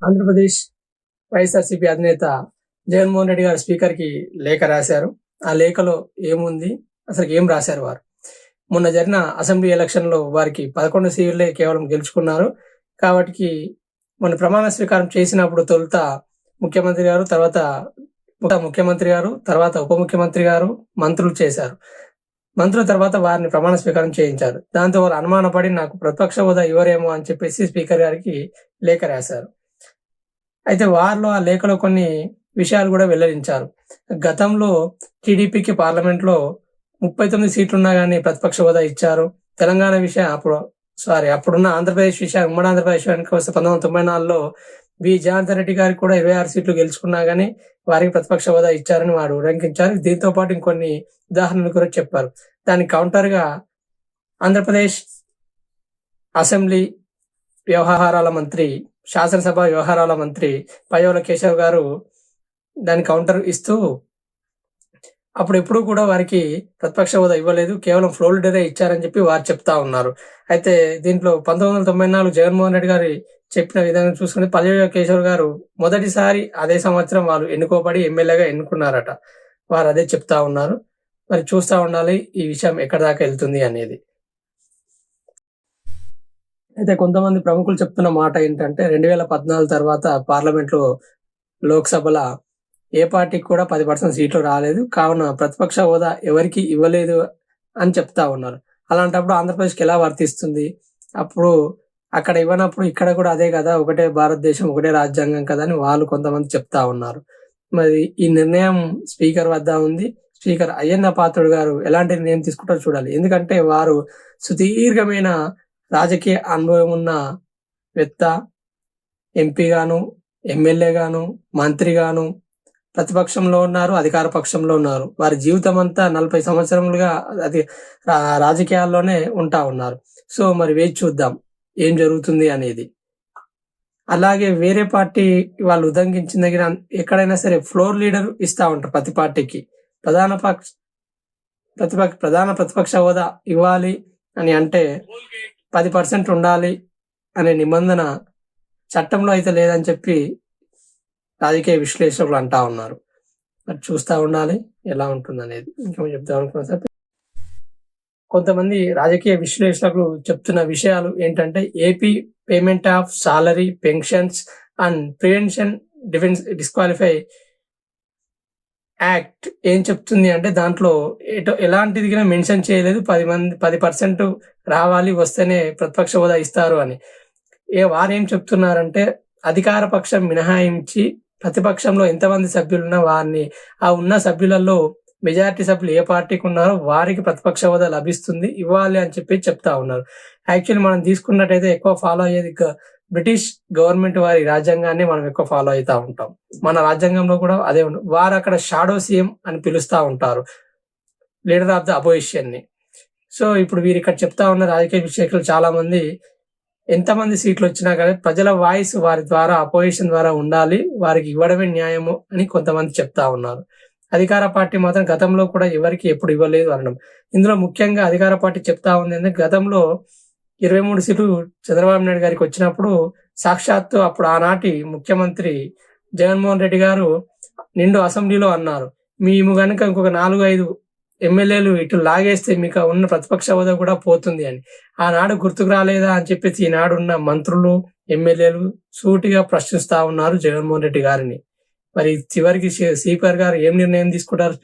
ఆంధ్రప్రదేశ్ వైఎస్ఆర్సీపీ అధినేత జగన్మోహన్ రెడ్డి గారు స్పీకర్కి లేఖ రాశారు. ఆ లేఖలో ఏముంది, అసలు ఏం రాశారు వారు? మొన్న జరిగిన అసెంబ్లీ ఎలక్షన్లో వారికి 11 సీట్లే కేవలం గెలుచుకున్నారు. కాబట్టి మొన్న ప్రమాణ స్వీకారం చేసినప్పుడు తొలుత ముఖ్యమంత్రి గారు, తర్వాత ఉప ముఖ్యమంత్రి గారు, మంత్రులు చేశారు. మంత్రుల తర్వాత వారిని ప్రమాణ స్వీకారం చేయించారు. దాంతో వారు అనుమానపడి నాకు ప్రతిపక్ష హోదా ఇవ్వరేమో అని చెప్పేసి స్పీకర్ గారికి లేఖ రాశారు. అయితే వారిలో ఆ లేఖలో కొన్ని విషయాలు కూడా వెల్లడించారు. గతంలో టీడీపీకి పార్లమెంట్లో 39 సీట్లున్నా కానీ ప్రతిపక్ష హోదా ఇచ్చారు. తెలంగాణ విషయం అప్పుడున్న ఆంధ్రప్రదేశ్ విషయం, ఉమ్మడి ఆంధ్రప్రదేశ్ విషయానికి వస్తే 1994లో జనార్దన్ రెడ్డి గారికి కూడా 26 సీట్లు గెలుచుకున్నా గానీ వారికి ప్రతిపక్ష హోదా ఇచ్చారని వారు ఉల్లంఘించారు. దీంతో పాటు ఇంకొన్ని ఉదాహరణలు కూడా చెప్పారు. దానికి కౌంటర్ గా ఆంధ్రప్రదేశ్ అసెంబ్లీ వ్యవహారాల మంత్రి, శాసనసభ వ్యవహారాల మంత్రి పయ్యావుల కేశవ్ గారు దాని కౌంటర్ ఇస్తూ అప్పుడు ఎప్పుడు కూడా వారికి ప్రతిపక్ష హోదా ఇవ్వలేదు, కేవలం ఫ్లోర్ లీడరే ఇచ్చారని చెప్పి వారు చెప్తా ఉన్నారు. అయితే దీంట్లో 1994 జగన్మోహన్ రెడ్డి గారి చెప్పిన విధంగా చూసుకుంటే పయ్యావుల కేశవ్ గారు మొదటిసారి అదే సంవత్సరం వాళ్ళు ఎన్నుకోబడి ఎమ్మెల్యేగా ఎన్నుకున్నారట. వారు అదే చెప్తా ఉన్నారు. మరి చూస్తా ఉండాలి ఈ విషయం ఎక్కడి దాకా వెళ్తుంది అనేది. అయితే కొంతమంది ప్రముఖులు చెప్తున్న మాట ఏంటంటే 2014 తర్వాత పార్లమెంట్లో, లోక్సభల ఏ పార్టీకి కూడా 10% సీట్లు రాలేదు, కావున ప్రతిపక్ష హోదా ఎవరికి ఇవ్వలేదు అని చెప్తా ఉన్నారు. అలాంటప్పుడు ఆంధ్రప్రదేశ్కి ఎలా వర్తిస్తుంది? అప్పుడు అక్కడ ఇవ్వనప్పుడు ఇక్కడ కూడా అదే కదా, ఒకటే భారతదేశం, ఒకటే రాజ్యాంగం కదా అని వాళ్ళు కొంతమంది చెప్తా ఉన్నారు. మరి ఈ నిర్ణయం స్పీకర్ వద్ద ఉంది. స్పీకర్ అయ్యన్న పాత్రుడు గారు ఎలాంటి నిర్ణయం తీసుకుంటారో చూడాలి. ఎందుకంటే వారు సుదీర్ఘమైన రాజకీయ అనుభవం ఉన్న వ్యక్త, ఎంపీగాను, ఎమ్మెల్యేగాను, మంత్రిగాను, ప్రతిపక్షంలో ఉన్నారు, అధికార పక్షంలో ఉన్నారు. వారి జీవితం అంతా 40 సంవత్సరములుగా రాజకీయాల్లోనే ఉంటా ఉన్నారు. సో మరి వేచి చూద్దాం ఏం జరుగుతుంది అనేది. అలాగే వేరే పార్టీ వాళ్ళు ఉల్లంఘించిన దగ్గర ఎక్కడైనా సరే ఫ్లోర్ లీడర్ ఇస్తా ఉంటారు. ప్రతి పార్టీకి ప్రధాన ప్రతిపక్ష హోదా ఇవ్వాలి అని అంటే 10% ఉండాలి అనే నిబంధన చట్టంలో అయితే లేదని చెప్పి రాజకీయ విశ్లేషకులు అంటా ఉన్నారు. మరి చూస్తా ఉండాలి ఎలా ఉంటుంది అనేది. ఇంకేమో చెప్తా అనుకున్నా సార్. కొంతమంది రాజకీయ విశ్లేషకులు చెప్తున్న విషయాలు ఏంటంటే AP payment of salary, pensions and prevention disqualify act ఏం చెప్తుంది అంటే దాంట్లో ఎలాంటిది మెన్షన్ చేయలేదు. 10% రావాలి, వస్తేనే ప్రతిపక్ష హోదా ఇస్తారు అని. వారేం చెప్తున్నారంటే అధికార పక్షం మినహాయించి ప్రతిపక్షంలో ఎంతమంది సభ్యులున్నా వారిని, ఆ ఉన్న సభ్యులలో మెజారిటీ సభ్యులు ఏ పార్టీకి ఉన్నారో వారికి ప్రతిపక్ష హోదా లభిస్తుంది, ఇవ్వాలి అని చెప్పి చెప్తా ఉన్నారు. యాక్చువల్లీ మనం తీసుకున్నట్టయితే ఎక్కువ ఫాలో అయ్యేది బ్రిటిష్ గవర్నమెంట్ వారి రాజ్యాంగాన్ని మనం ఎక్కువ ఫాలో అవుతా ఉంటాం. మన రాజ్యాంగంలో కూడా అదే ఉంది. వారు అక్కడ షాడో సీఎం అని పిలుస్తా ఉంటారు, లీడర్ ఆఫ్ ద అపోజిషన్ ని. సో ఇప్పుడు వీరు ఇక్కడ చెప్తా ఉన్న రాజకీయ విశ్లేషకులు చాలా మంది ఎంతమంది సీట్లు వచ్చినా కానీ ప్రజల వాయిస్ వారి ద్వారా, అపోజిషన్ ద్వారా ఉండాలి, వారికి ఇవ్వడమే న్యాయము అని కొంతమంది చెప్తా ఉన్నారు. అధికార పార్టీ మాత్రం గతంలో కూడా ఎవరికి ఎప్పుడు ఇవ్వలేదు అనడం. ఇందులో ముఖ్యంగా అధికార పార్టీ చెప్తా ఉంది అంటే గతంలో 23 సీట్లు చంద్రబాబు నాయుడు గారికి వచ్చినప్పుడు సాక్షాత్తు అప్పుడు ఆనాటి ముఖ్యమంత్రి జగన్మోహన్ రెడ్డి గారు నిండు అసెంబ్లీలో అన్నారు, మేము గనుక ఇంకొక 4-5 ఎమ్మెల్యేలు ఇటు లాగేస్తే మీకు ఉన్న ప్రతిపక్ష హోదా కూడా పోతుంది అని. ఆనాడు గుర్తుకు రాలేదా అని చెప్పేసి ఈనాడు ఉన్న మంత్రులు, ఎమ్మెల్యేలు సూటిగా ప్రశ్నిస్తా ఉన్నారు జగన్మోహన్ రెడ్డి గారిని. మరి చివరికి స్పీకర్ గారు ఏం నిర్ణయం తీసుకుంటారు